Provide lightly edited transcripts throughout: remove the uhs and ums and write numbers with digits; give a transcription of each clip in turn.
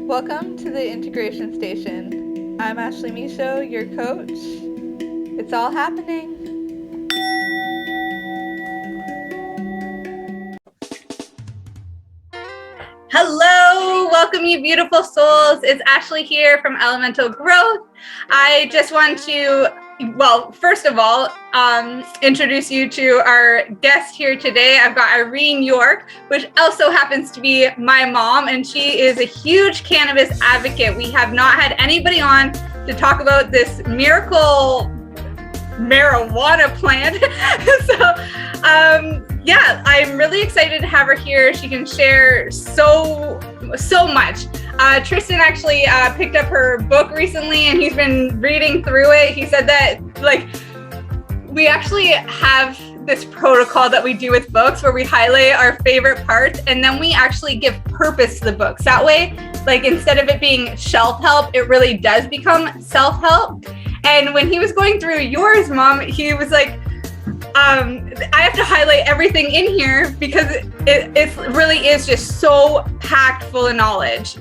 Welcome to the Integration Station. I'm Ashley Michaud, your coach. It's all happening. Hello, welcome you beautiful souls. It's Ashley here from Elemental Growth. I just want to, first of all, introduce you to our guest here today. I've got Irene York, which also happens to be my mom, and she is a huge cannabis advocate. We have not had anybody on to talk about this miracle marijuana plant. Yeah, I'm really excited to have her here. She can share so much. Tristan actually picked up her book recently, and he's been reading through it. He said that, we actually have this protocol that we do with books where we highlight our favorite parts, and then we actually give purpose to the books. That way, instead of it being shelf help, it really does become self-help. And when he was going through yours, Mom, he was like, I have to highlight everything in here because it really is just so packed full of knowledge.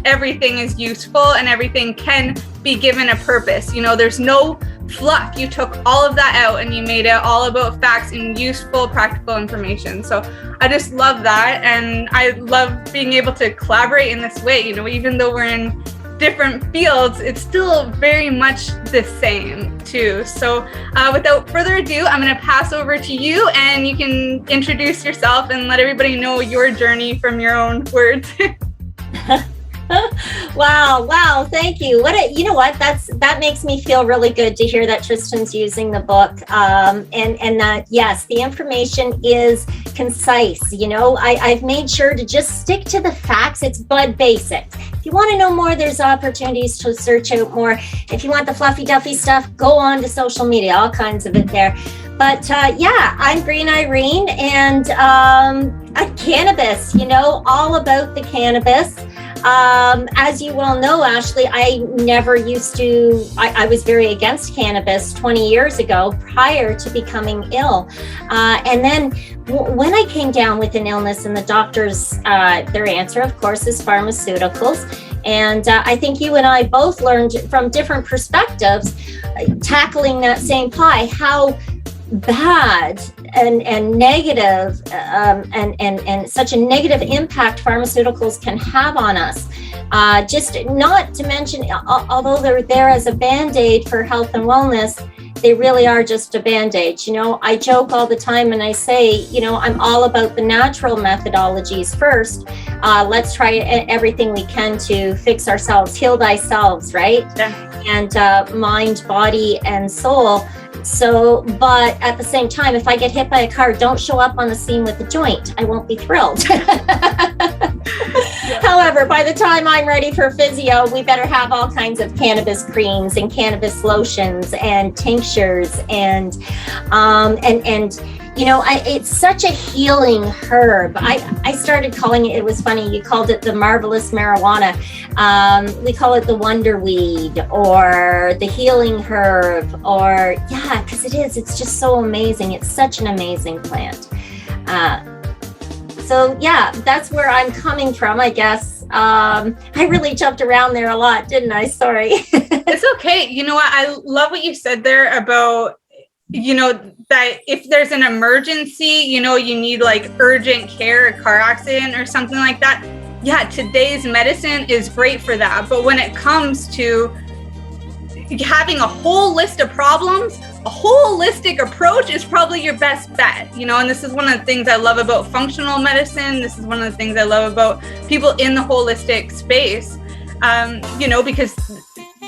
Everything is useful and everything can be given a purpose. There's no fluff. You took all of that out and you made it all about facts and useful, practical information. So I just love that. And I love being able to collaborate in this way. Even though we're in different fields, it's still very much the same too. So without further ado, I'm going to pass over to you, and you can introduce yourself and let everybody know your journey from your own words. Wow. Thank you. That makes me feel really good to hear that Tristan's using the book. And that, yes, the information is concise. I've made sure to just stick to the facts. It's blood basics. If you want to know more, there's opportunities to search out more. If you want the fluffy duffy stuff, go on to social media, all kinds of it there. But I'm Green Irene, and cannabis, all about the cannabis. As you well know, Ashley, I was very against cannabis 20 years ago prior to becoming ill. And then when I came down with an illness, and the doctors, their answer, of course, is pharmaceuticals. And I think you and I both learned from different perspectives, tackling that same pie, how bad and negative and such a negative impact pharmaceuticals can have on us. Just not to mention, although they're there as a band-aid for health and wellness, they really are just a band-aid. I joke all the time and I say, I'm all about the natural methodologies first. Let's try everything we can to fix ourselves, heal thyself, right? Yeah. And mind, body, and soul. So, but at the same time, if I get hit by a car, don't show up on the scene with a joint. I won't be thrilled. However, by the time I'm ready for physio, we better have all kinds of cannabis creams and cannabis lotions and tinctures and it's such a healing herb. I started calling it was funny, you called it the marvelous marijuana. We call it the wonder weed or the healing herb, because it's just so amazing. It's such an amazing plant. So that's where I'm coming from, I guess. I really jumped around there a lot, didn't I? Sorry. It's okay. You know what? I love what you said there about, that if there's an emergency, you need urgent care, a car accident or something like that. Yeah, today's medicine is great for that. But when it comes to having a whole list of problems, a holistic approach is probably your best bet, and this is one of the things I love about functional medicine. This is one of the things I love about people in the holistic space, because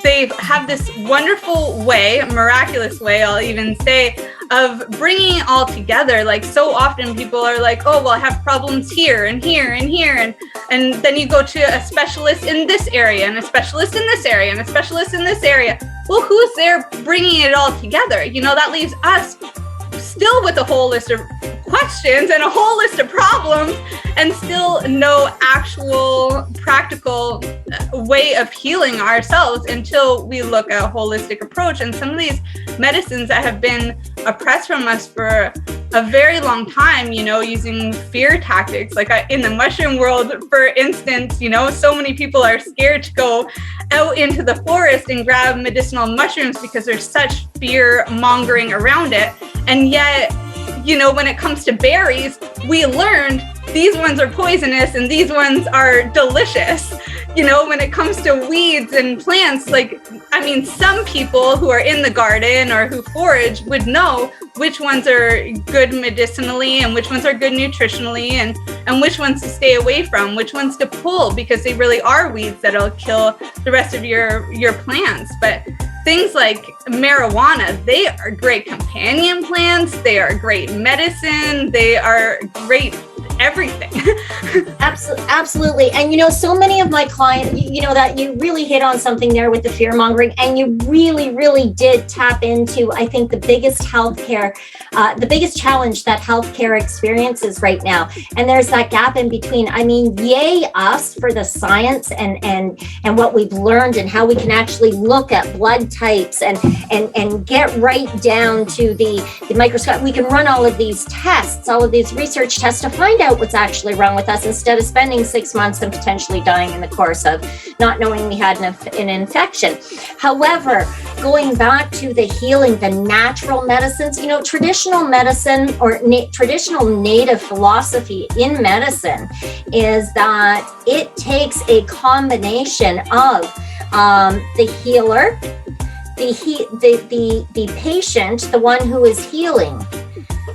they have this wonderful way, miraculous way, I'll even say, of bringing it all together. So often people are like, oh, well, I have problems here and here and here. And then you go to a specialist in this area and a specialist in this area and a specialist in this area. Well, who's there bringing it all together? That leaves us still with a whole list of questions and a whole list of problems and still no actual practical way of healing ourselves until we look at a holistic approach. And some of these medicines that have been oppressed from us for a very long time, using fear tactics. Like in the mushroom world, for instance, so many people are scared to go out into the forest and grab medicinal mushrooms because there's such fear mongering around it. And yet, when it comes to berries, we learned these ones are poisonous and these ones are delicious. When it comes to weeds and plants, some people who are in the garden or who forage would know which ones are good medicinally and which ones are good nutritionally, and which ones to stay away from, which ones to pull, because they really are weeds that'll kill the rest of your plants. But things like marijuana, they are great companion plants, they are great medicine, they are great everything. Absolutely. And so many of my clients, that you really hit on something there with the fear mongering, and you really did tap into, I think, the biggest challenge that healthcare experiences right now. And there's that gap in between. Yay us for the science and what we've learned and how we can actually look at blood types and get right down to the microscope. We can run all of these tests, all of these research tests to find out what's actually wrong with us, instead of spending 6 months and potentially dying in the course of not knowing we had an infection. However, going back to the healing, the natural medicines, traditional medicine or traditional native philosophy in medicine is that it takes a combination of the healer, the patient, the one who is healing,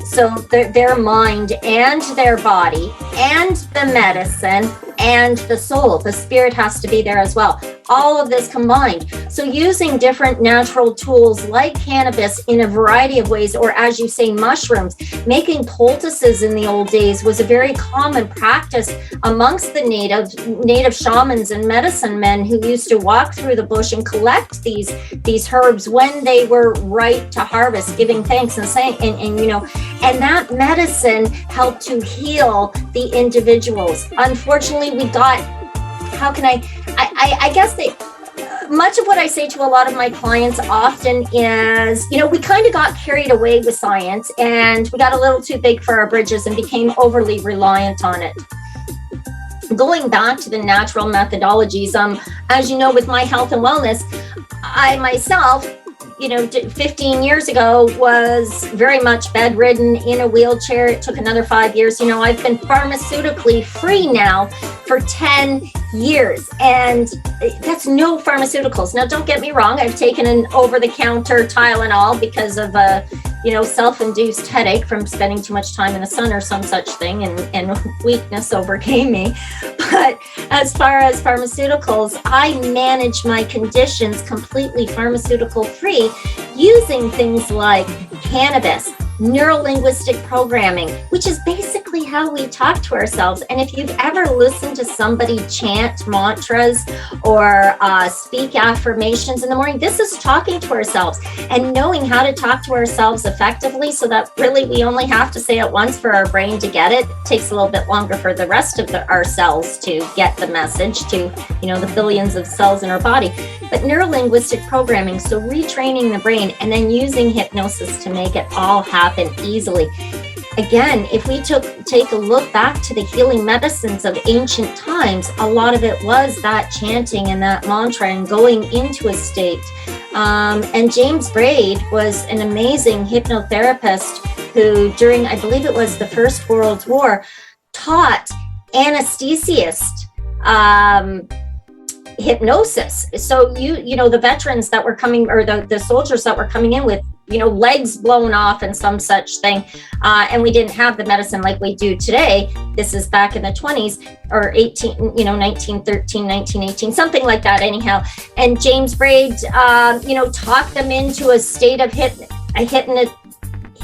so their mind and their body and the medicine and the soul, the spirit has to be there as well. All of this combined. So using different natural tools like cannabis in a variety of ways, or as you say, mushrooms, making poultices in the old days was a very common practice amongst the native shamans and medicine men who used to walk through the bush and collect these herbs when they were ripe to harvest, giving thanks and saying, and that medicine helped to heal the individuals. Unfortunately, we got, I guess much of what I say to a lot of my clients often is, we kind of got carried away with science and we got a little too big for our britches and became overly reliant on it. Going back to the natural methodologies, as you know, with my health and wellness, I myself, 15 years ago was very much bedridden in a wheelchair. It took another 5 years. I've been pharmaceutically free now for 10 years, and that's no pharmaceuticals. Now, don't get me wrong. I've taken an over-the-counter Tylenol because of a, self-induced headache from spending too much time in the sun or some such thing, and weakness overcame me. But as far as pharmaceuticals, I manage my conditions completely pharmaceutical free using things like cannabis, neuro-linguistic programming, which is basically how we talk to ourselves. And if you've ever listened to somebody chant mantras or speak affirmations in the morning, this is talking to ourselves and knowing how to talk to ourselves effectively, so that really we only have to say it once for our brain to get it. It takes a little bit longer for the rest of our cells to get the message to, the billions of cells in our body. But neuro-linguistic programming, so retraining the brain and then using hypnosis to make it all happen easily. Again, if we take a look back to the healing medicines of ancient times, a lot of it was that chanting and that mantra and going into a state. And James Braid was an amazing hypnotherapist who, during, I believe it was the First World War, taught anesthesiast hypnosis. So the veterans that were coming, or the soldiers that were coming in with, legs blown off and some such thing. And we didn't have the medicine like we do today. This is back in the 20s or 1913, 1918, something like that anyhow. And James Braid, talked them into a state of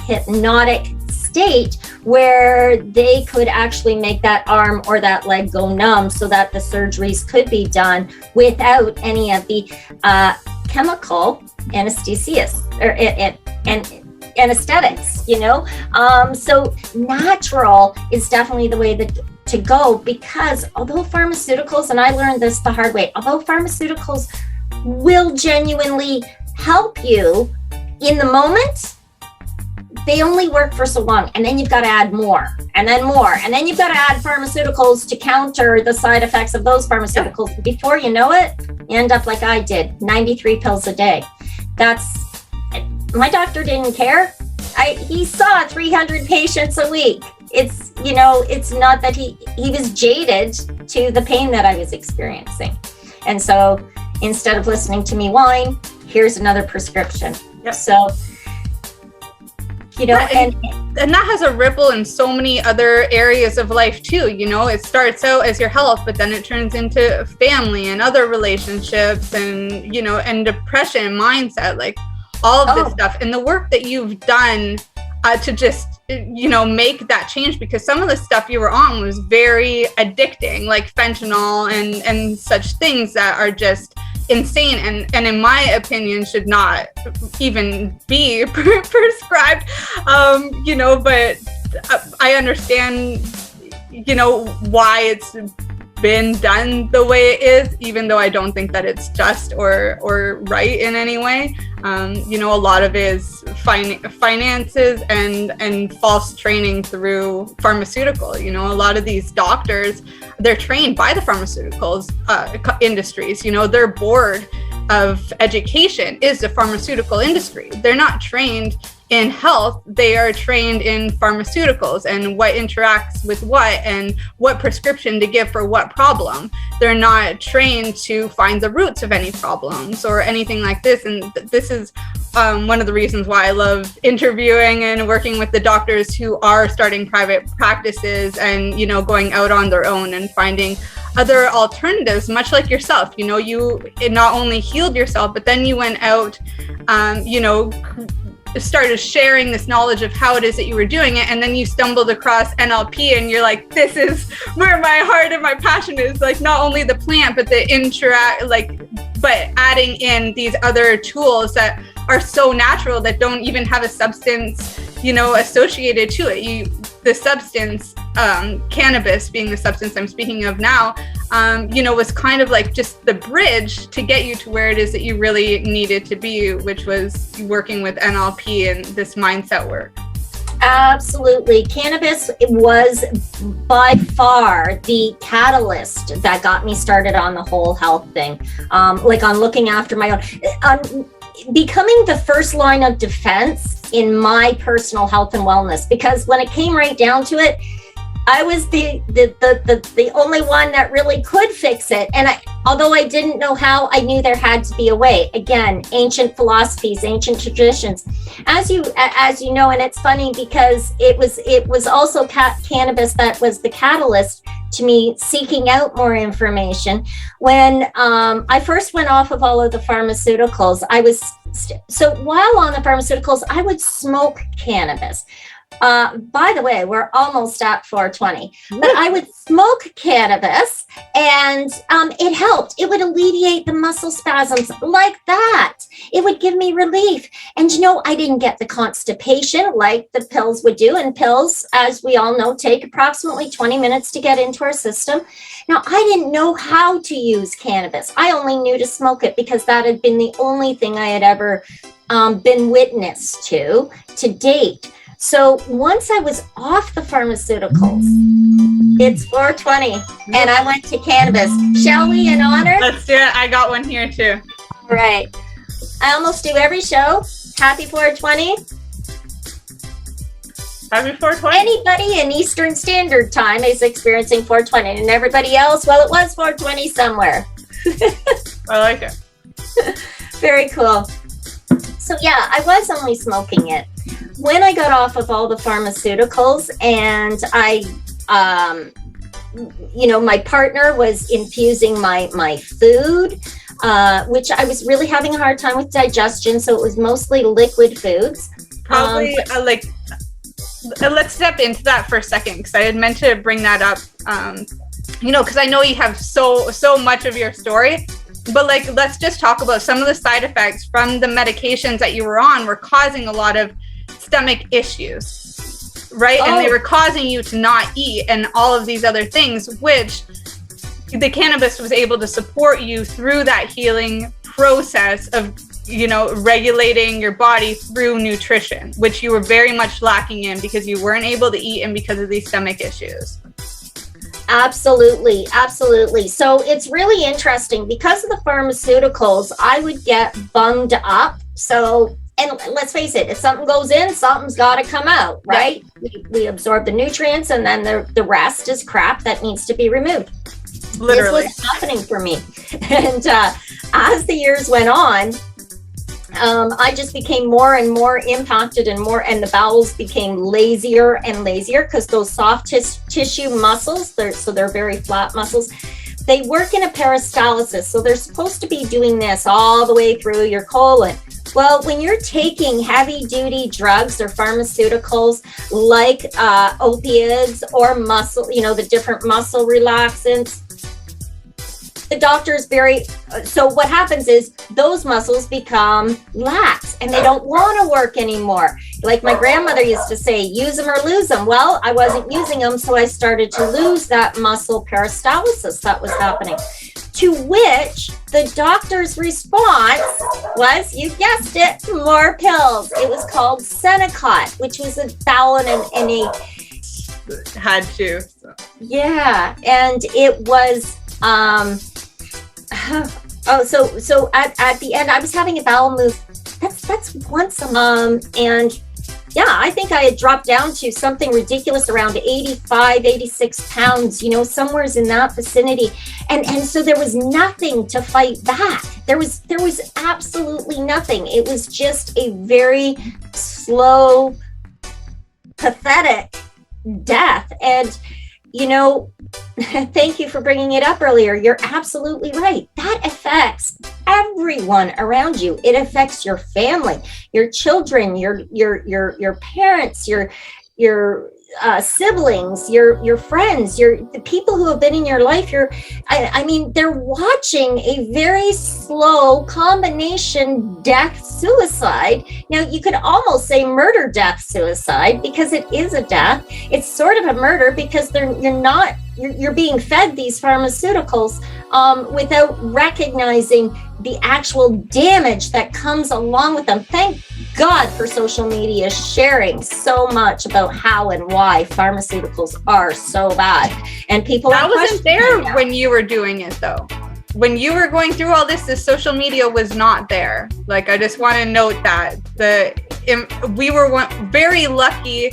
hypnotic state where they could actually make that arm or that leg go numb so that the surgeries could be done without any of the chemical anesthesias and anesthetics, so natural is definitely the way to go, because although pharmaceuticals, and I learned this the hard way, although pharmaceuticals will genuinely help you in the moment, they only work for so long, and then you've got to add more, and then more, and then you've got to add pharmaceuticals to counter the side effects of those pharmaceuticals. Yeah. Before you know it, you end up like I did, 93 pills a day. My doctor didn't care. He saw 300 patients a week. It's, it's not that he was jaded to the pain that I was experiencing. And so instead of listening to me whine, here's another prescription. Yep. So, and that has a ripple in so many other areas of life too. It starts out as your health, but then it turns into family and other relationships and, and depression, mindset, like all of this stuff. And the work that you've done to just, make that change, because some of the stuff you were on was very addicting, like fentanyl and such things that are just insane and in my opinion should not even be prescribed, but I understand, why it's been done the way it is, even though I don't think that it's just or right in any way. A lot of it is finances and false training through pharmaceutical. A lot of these doctors, they're trained by the pharmaceuticals industries. Their board of education is the pharmaceutical industry. They're not trained in health, they are trained in pharmaceuticals and what interacts with what and what prescription to give for what problem. They're not trained to find the roots of any problems or anything like this. And this is one of the reasons why I love interviewing and working with the doctors who are starting private practices and, going out on their own and finding other alternatives, much like yourself. You not only healed yourself, but then you went out, started sharing this knowledge of how it is that you were doing it, and then you stumbled across NLP and you're like, this is where my heart and my passion is, like not only the plant but the but adding in these other tools that are so natural that don't even have a substance associated to it. The substance, cannabis being the substance I'm speaking of now, was kind of like just the bridge to get you to where it is that you really needed to be, which was working with NLP and this mindset work. Absolutely. Cannabis was by far the catalyst that got me started on the whole health thing. On looking after my own, becoming the first line of defense in my personal health and wellness, because when it came right down to it, I was the only one that really could fix it. And although I didn't know how, I knew there had to be a way. Again, ancient philosophies, ancient traditions, as you know. And it's funny because it was also cannabis that was the catalyst to me seeking out more information. When I first went off of all of the pharmaceuticals, so while on the pharmaceuticals, I would smoke cannabis. By the way, we're almost at 420, but I would smoke cannabis and it helped. It would alleviate the muscle spasms like that. It would give me relief. And I didn't get the constipation like the pills would do. And pills, as we all know, take approximately 20 minutes to get into our system. Now, I didn't know how to use cannabis. I only knew to smoke it because that had been the only thing I had ever been witness to date. So once I was off the pharmaceuticals, it's 420 and I went to cannabis. Shall we in honor? Let's do it. I got one here too. All right. I almost do every show. Happy 420. Happy 420. Anybody in Eastern Standard Time is experiencing 420, and everybody else, well, it was 420 somewhere. I like it. Very cool. So yeah, I was only smoking it. When I got off of all the pharmaceuticals and my partner was infusing my food, which I was really having a hard time with digestion. So it was mostly liquid foods. Probably let's step into that for a second, because I had meant to bring that up, because I know you have so much of your story. But let's just talk about some of the side effects from the medications that you were on were causing a lot of stomach issues, right? And they were causing you to not eat and all of these other things, which the cannabis was able to support you through that healing process of regulating your body through nutrition, which you were very much lacking in because you weren't able to eat and because of these stomach issues. Absolutely. So it's really interesting because of the pharmaceuticals, I would get bunged up. So, and let's face it, if something goes in, something's got to come out, right? Yeah. We absorb the nutrients, and then the rest is crap that needs to be removed. Literally. This was happening for me. And as the years went on, I just became more and more impacted and the bowels became lazier and lazier because those soft tissue muscles, they're very flat muscles. They work in a peristalsis. So they're supposed to be doing this all the way through your colon. Well, when you're taking heavy duty drugs or pharmaceuticals like opiates or muscle, the different muscle relaxants, the doctor's so what happens is those muscles become lax and they don't want to work anymore. Like my grandmother used to say, use them or lose them. Well, I wasn't using them, so I started to lose that muscle peristalsis that was happening. To which the doctor's response was, you guessed it, more pills. It was called Senecot, which was a bowel and a... Had to. So. Yeah, and it was... so at the end, I was having a bowel move. That's once a month. And yeah, I think I had dropped down to something ridiculous around 85, 86 pounds, somewhere's in that vicinity. And so there was nothing to fight back. There was absolutely nothing. It was just a very slow, pathetic death. And, thank you for bringing it up earlier. You're absolutely right. That affects everyone around you. It affects your family, your children, your parents, your siblings, your friends, the people who have been in your life. They're watching a very slow combination death suicide. Now you could almost say murder death suicide because it is a death. It's sort of a murder because you're being fed these pharmaceuticals without recognizing the actual damage that comes along with them. Thank God for social media sharing so much about how and why pharmaceuticals are so bad. And people that wasn't there when you were doing it though. When you were going through all this, the social media was not there. Like, I just want to note that we were very lucky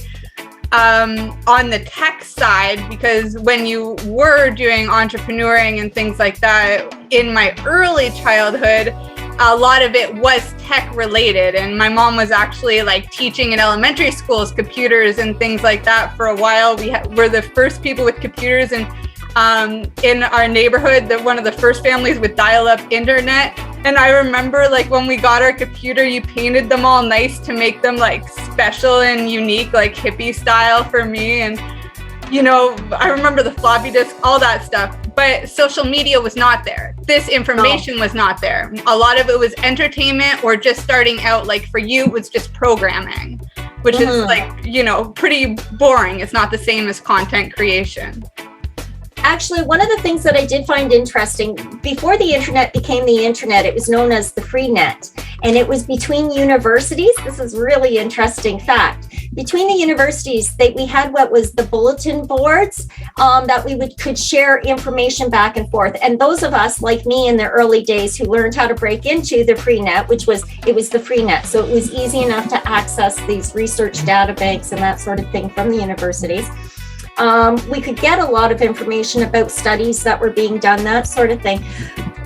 on the tech side, because when you were doing entrepreneuring and things like that in my early childhood, a lot of it was tech related. And my mom was actually like teaching in elementary schools computers and things like that for a while. We're the first people with computers in our neighborhood, one of the first families with dial-up internet. And I remember like when we got our computer, you painted them all nice to make them like special and unique, like hippie style for me. And, I remember the floppy disk, all that stuff. But social media was not there. This information was not there. A lot of it was entertainment or just starting out. Like for you, it was just programming, which is like, pretty boring. It's not the same as content creation. Actually, one of the things that I did find interesting, before the internet became the internet, it was known as the free net. And it was between universities. This is really interesting fact. Between the universities, we had what was the bulletin boards that we could share information back and forth. And those of us like me in the early days who learned how to break into the free net, it was the free net. So it was easy enough to access these research data banks and that sort of thing from the universities. We could get a lot of information about studies that were being done, that sort of thing.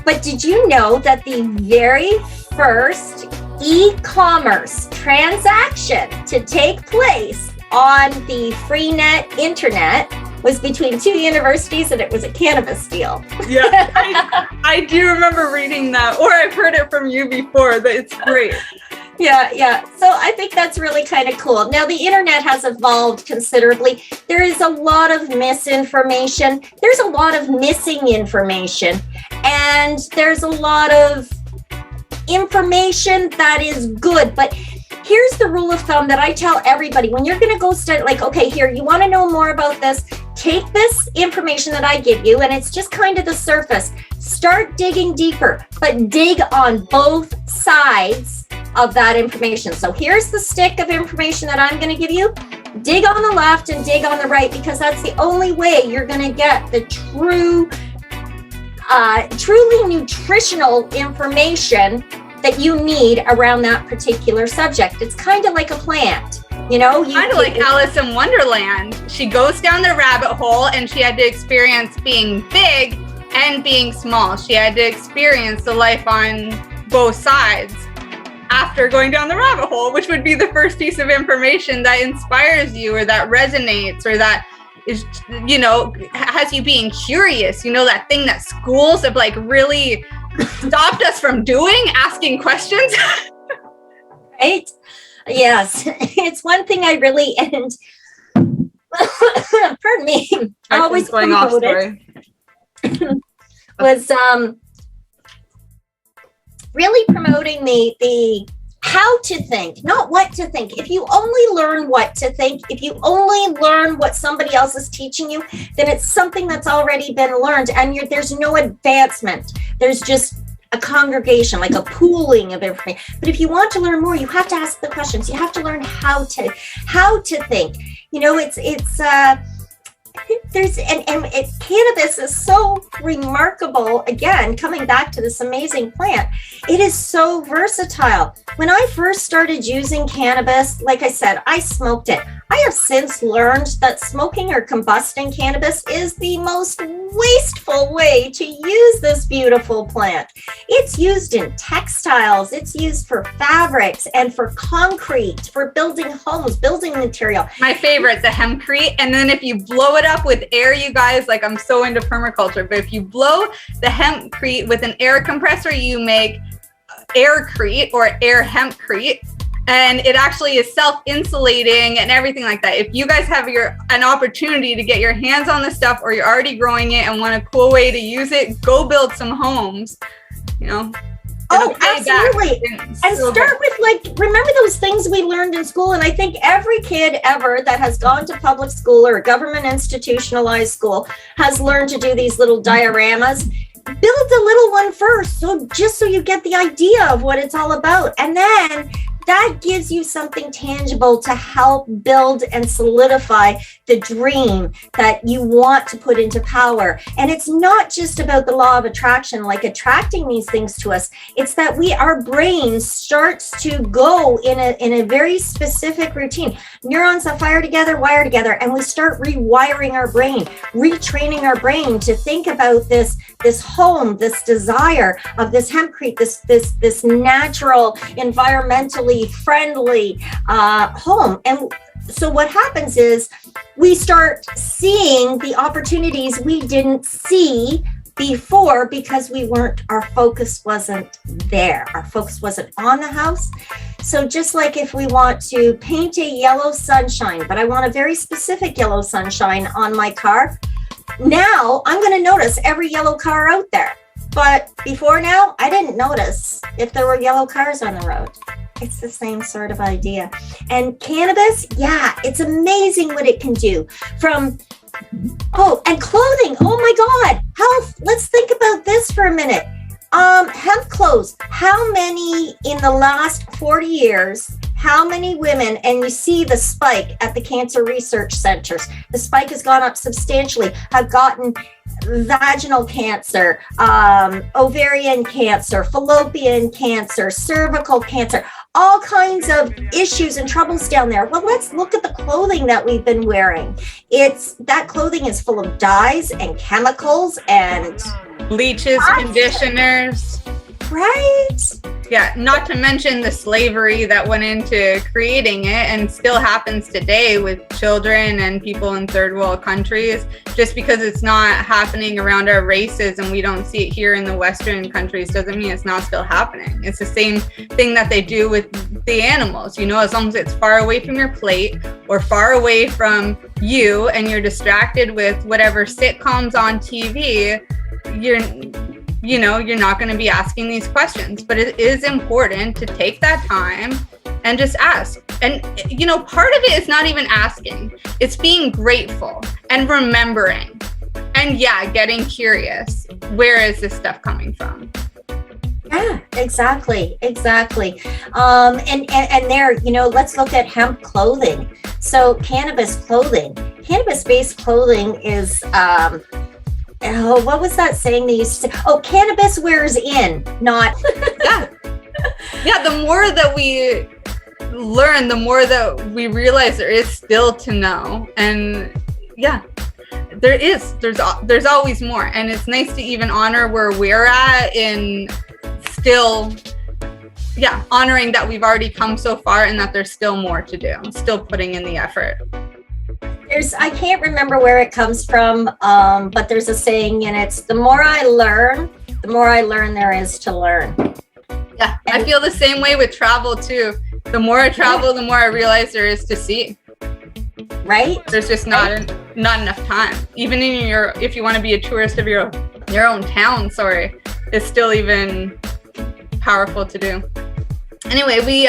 But did you know that the very first e-commerce transaction to take place on the freenet internet was between two universities, and it was a cannabis deal? Yeah, I do remember reading that, or I've heard it from you before. That it's great. Yeah. So I think that's really kind of cool. Now, the internet has evolved considerably. There is a lot of misinformation. There's a lot of missing information. And there's a lot of information that is good. But here's the rule of thumb that I tell everybody. When you're going to go study, like, okay, here, you want to know more about this? take this information that I give you, and it's just kind of the surface. Start digging deeper, but dig on both sides of that information. So here's the stick of information that I'm going to give you. Dig on the left and dig on the right, because that's the only way you're going to get the truly nutritional information that you need around that particular subject. It's kind of like a plant, you know? Kind of like Alice in Wonderland. She goes down the rabbit hole and she had to experience being big and being small. She had to experience the life on both sides after going down the rabbit hole, which would be the first piece of information that inspires you, or that resonates, or that is, you know, has you being curious. You know, that thing that schools have like really stopped us from doing, asking questions. Right? Yes. It's one thing I really, and pardon me, I always going off story. Was really promoting the how to think, not what to think. If you only learn what to think, if you only learn what somebody else is teaching you, then it's something that's already been learned, and there's no advancement. There's just a congregation, like a pooling of information. But if you want to learn more, you have to ask the questions. You have to learn how to think. You know, cannabis is so remarkable. Again, coming back to this amazing plant, it is so versatile. When I first started using cannabis, like I said, I smoked it. I have since learned that smoking or combusting cannabis is the most wasteful way to use this beautiful plant. It's used in textiles, it's used for fabrics and for concrete, for building homes, building material. My favorite, the hempcrete. And then if you blow it up with air, you guys, like, I'm so into permaculture, but if you blow the hempcrete with an air compressor, you make aircrete or air hempcrete. And it actually is self-insulating and everything like that. If you guys have an opportunity to get your hands on this stuff, or you're already growing it and want a cool way to use it, go build some homes, you know. Oh, absolutely. And start with, like, remember those things we learned in school? And I think every kid ever that has gone to public school or a government institutionalized school has learned to do these little dioramas. Build a little one first, so you get the idea of what it's all about. And then that gives you something tangible to help build and solidify the dream that you want to put into power. And it's not just about the law of attraction, like attracting these things to us. It's that our brain starts to go in a very specific routine. Neurons that fire together, wire together, and we start rewiring our brain, retraining our brain to think about this home, this desire of this hempcrete, this natural, environmentally friendly home. And so what happens is we start seeing the opportunities we didn't see before, because our focus wasn't there. Our focus wasn't on the house. So just like if we want to paint a yellow sunshine, but I want a very specific yellow sunshine on my car, now I'm going to notice every yellow car out there. But before now, I didn't notice if there were yellow cars on the road. It's the same sort of idea. And cannabis, yeah, it's amazing what it can do. And clothing. Oh my God. Let's think about this for a minute. Hemp clothes. How many in the last 40 years, how many women, and you see the spike at the cancer research centers, the spike has gone up substantially, have gotten vaginal cancer, ovarian cancer, fallopian cancer, cervical cancer, all kinds of issues and troubles down there. Well, let's look at the clothing that we've been wearing. That clothing is full of dyes and chemicals and bleaches, conditioners. Right? Yeah, not to mention the slavery that went into creating it and still happens today with children and people in third world countries. Just because it's not happening around our races and we don't see it here in the Western countries doesn't mean it's not still happening. It's the same thing that they do with the animals. You know, as long as it's far away from your plate or far away from you and you're distracted with whatever sitcoms on TV, you're not going to be asking these questions. But it is important to take that time and just ask, And, you know, part of it is not even asking. It's being grateful and remembering. And yeah, getting curious. Where is this stuff coming from? Yeah, exactly. And there, you know, let's look at hemp clothing. So cannabis-based clothing is, what was that saying they used to say? Oh, cannabis wears in, not. Yeah, the more that we learn, the more that we realize there is still to know. And yeah, there's always more. And it's nice to even honor where we're at in still, honoring that we've already come so far and that there's still more to do, still putting in the effort. I can't remember where it comes from, but there's a saying, and it's the more I learn there is to learn. Yeah, I feel the same way with travel too. The more I travel, the more I realize there is to see. Right? There's just not enough time. Even if you want to be a tourist of your own town, it's still even powerful to do. Anyway, we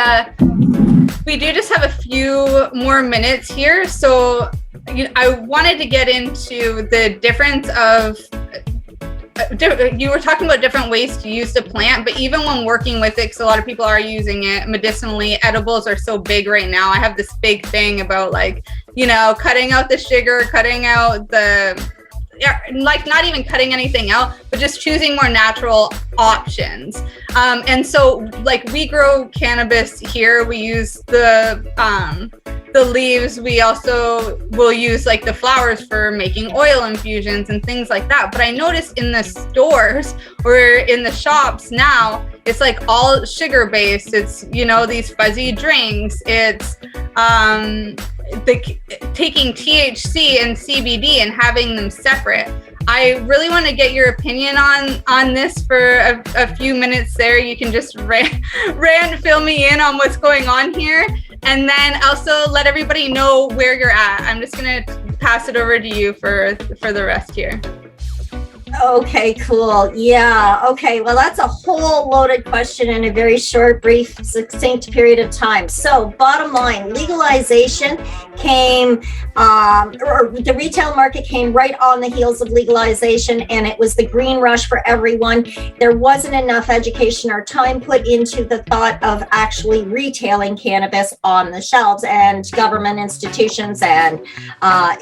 do just have a few more minutes here, so I wanted to get into the difference of. You were talking about different ways to use the plant, but even when working with it, because a lot of people are using it medicinally, edibles are so big right now. I have this big thing about cutting out the sugar, cutting out not even cutting anything out, but just choosing more natural options. And so we grow cannabis here. We use the leaves. We also will use the flowers for making oil infusions and things like that. But I noticed in the stores or in the shops now, it's all sugar based. It's, these fuzzy drinks. It's taking THC and CBD and having them separate. I really want to get your opinion on this for a few minutes there. You can just fill me in on what's going on here. And then also let everybody know where you're at. I'm just going to pass it over to you for the rest here. Okay, cool. Yeah. Okay. Well, that's a whole loaded question in a very short, brief, succinct period of time. So bottom line, legalization came, or the retail market came right on the heels of legalization, and it was the green rush for everyone. There wasn't enough education or time put into the thought of actually retailing cannabis on the shelves, and government institutions and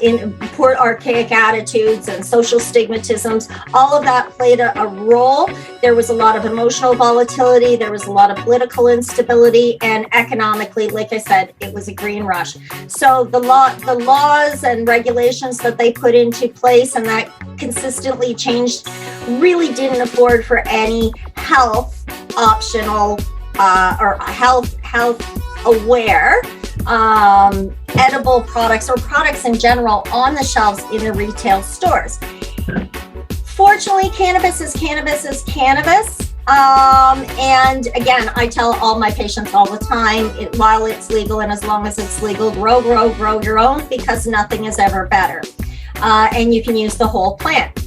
in poor archaic attitudes and social stigmatisms. All of that played a role. There was a lot of emotional volatility. There was a lot of political instability, and economically, like I said, it was a green rush. So the laws and regulations that they put into place and that consistently changed really didn't afford for any health optional or health aware edible products or products in general on the shelves in the retail stores. Fortunately, cannabis is cannabis. And again, I tell all my patients all the time, while it's legal and as long as it's legal, grow your own, because nothing is ever better. And you can use the whole plant.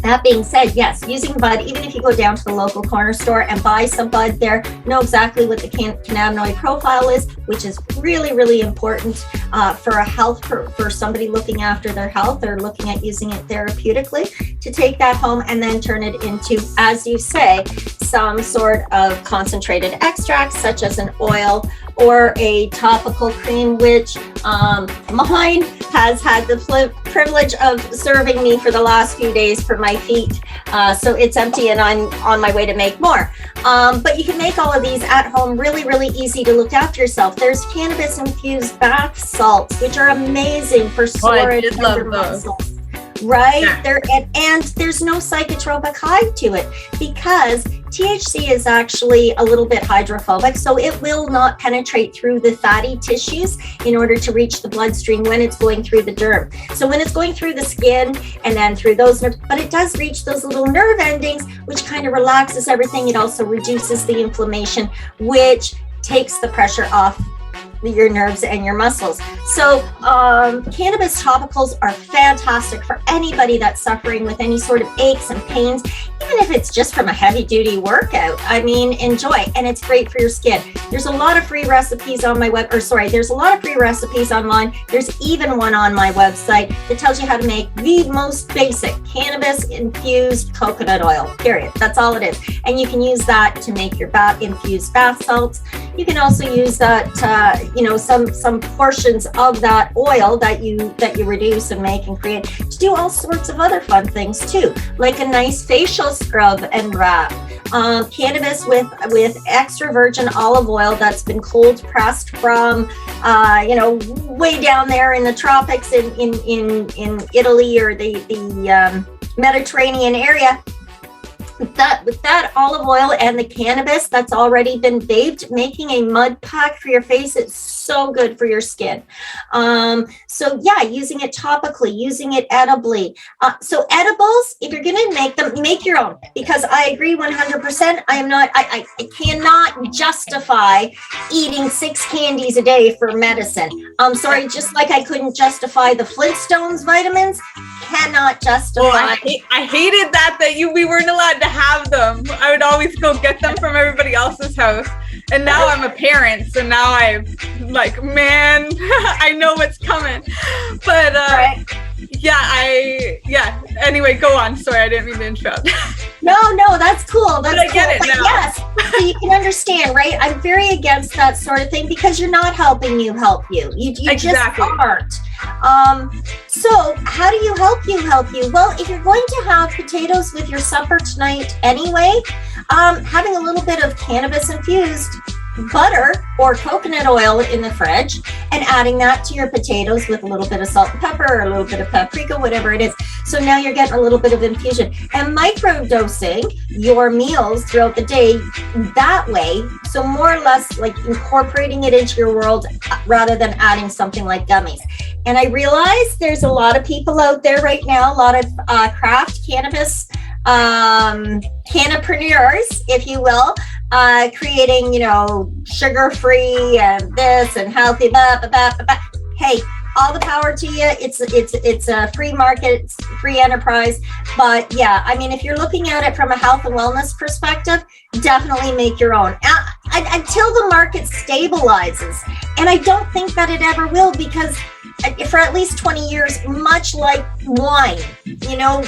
That being said, yes, using bud, even if you go down to the local corner store and buy some bud there, know exactly what the cannabinoid profile is, which is really, really important for somebody looking after their health or looking at using it therapeutically, to take that home and then turn it into, as you say, some sort of concentrated extract, such as an oil or a topical cream, which mine has had the privilege of serving me for the last few days for my feet. So it's empty and I'm on my way to make more. But you can make all of these at home, really, really easy to look after yourself. There's cannabis infused bath salts, which are amazing for sore and tender muscles. Right? Yeah. And there's no psychotropic high to it, because THC is actually a little bit hydrophobic, so it will not penetrate through the fatty tissues in order to reach the bloodstream when it's going through the derm. So when it's going through the skin and then through those nerves, but it does reach those little nerve endings, which kind of relaxes everything. It also reduces the inflammation, which takes the pressure off your nerves and your muscles. So cannabis topicals are fantastic for anybody that's suffering with any sort of aches and pains, even if it's just from a heavy duty workout. I mean, enjoy. And it's great for your skin. There's a lot of free recipes on my there's a lot of free recipes online. There's even one on my website that tells you how to make the most basic cannabis infused coconut oil, period. That's all it is. And you can use that to make your infused bath salts. You can also use that, some portions of that oil that you reduce and make and create to do all sorts of other fun things too, like a nice facial scrub and wrap. Cannabis with extra virgin olive oil that's been cold pressed from, way down there in the tropics in Italy or the Mediterranean area. With that olive oil and the cannabis that's already been bathed, making a mud pack for your face, it's so good for your skin. So yeah, using it topically, using it edibly. So edibles, if you're gonna make them, make your own, because I agree 100%. I cannot justify eating 6 candies a day for medicine. I'm sorry, just like I couldn't justify the Flintstones vitamins, cannot justify. Well, I hated that we weren't allowed to have them. I would always go get them from everybody else's house. And now I'm a parent, so now I'm like, man, I know what's coming. But right. Anyway, go on. Sorry, I didn't mean to interrupt. No, that's cool. That's but I get it now. Yes, so you can understand, right? I'm very against that sort of thing because you're not helping you help you. You Exactly. just aren't. So how do you help you? Well, if you're going to have potatoes with your supper tonight anyway, having a little bit of cannabis infused butter or coconut oil in the fridge and adding that to your potatoes with a little bit of salt and pepper or a little bit of paprika, whatever it is. So now you're getting a little bit of infusion and micro-dosing your meals throughout the day that way. So more or less like incorporating it into your world rather than adding something like gummies. And I realize there's a lot of people out there right now, a lot of craft cannabis cannapreneurs, if you will, creating, sugar-free and this and healthy, Hey, all the power to you. It's a free market, it's free enterprise. But yeah, I mean, if you're looking at it from a health and wellness perspective, definitely make your own until the market stabilizes. And I don't think that it ever will, because for at least 20 years, much like wine,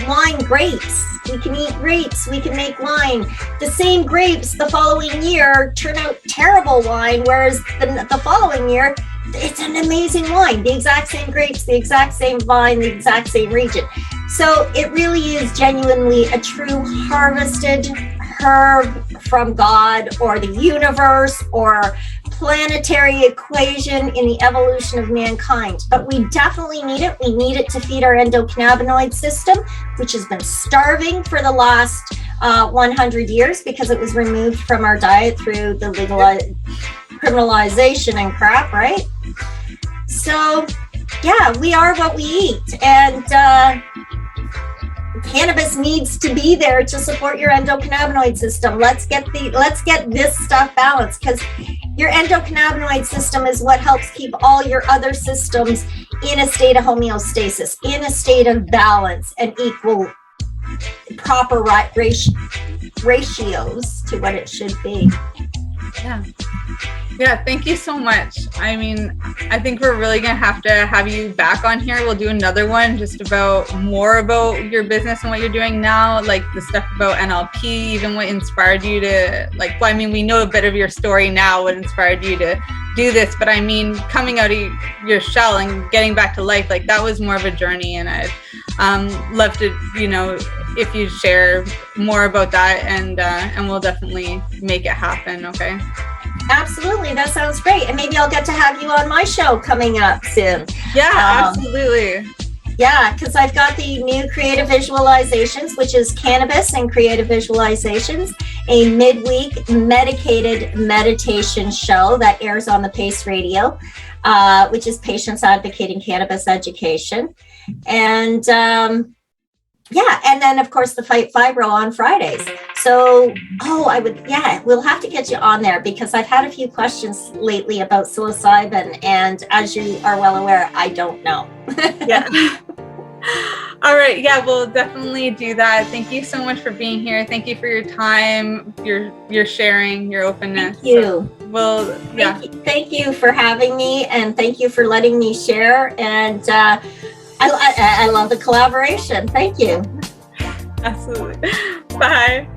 wine, grapes, we can eat grapes, we can make wine. The same grapes the following year turn out terrible wine, whereas the following year, it's an amazing wine. The exact same grapes, the exact same vine, the exact same region. So it really is genuinely a true harvested herb from God or the universe or planetary equation in the evolution of mankind. But we definitely need it. We need it to feed our endocannabinoid system, which has been starving for the last 100 years because it was removed from our diet through the criminalization and crap, right? So yeah, we are what we eat, and cannabis needs to be there to support your endocannabinoid system. Let's get this stuff balanced, because your endocannabinoid system is what helps keep all your other systems in a state of homeostasis, in a state of balance and equal, proper ratios to what it should be. Yeah, thank you so much. I mean, I think we're really going to have you back on here. We'll do another one just more about your business and what you're doing now, like the stuff about NLP, even what inspired you to, we know a bit of your story now, what inspired you to do this, but I mean, coming out of your shell and getting back to life, that was more of a journey, and I'd love to, if you share more about that, and we'll definitely make it happen, okay? Absolutely, that sounds great. And maybe I'll get to have you on my show coming up soon. Yeah, absolutely. Yeah, because I've got the new Creative Visualizations, which is Cannabis and Creative Visualizations, a midweek medicated meditation show that airs on the PACE Radio, which is Patients Advocating Cannabis Education. And and then of course the Fight Fibro on Fridays. So, we'll have to get you on there, because I've had a few questions lately about psilocybin, and as you are well aware, I don't know. Yeah. All right. Yeah, we'll definitely do that. Thank you so much for being here. Thank you for your time, your sharing, your openness. Thank you. So Thank you for having me, and thank you for letting me share. And I love the collaboration. Thank you. Absolutely. Bye.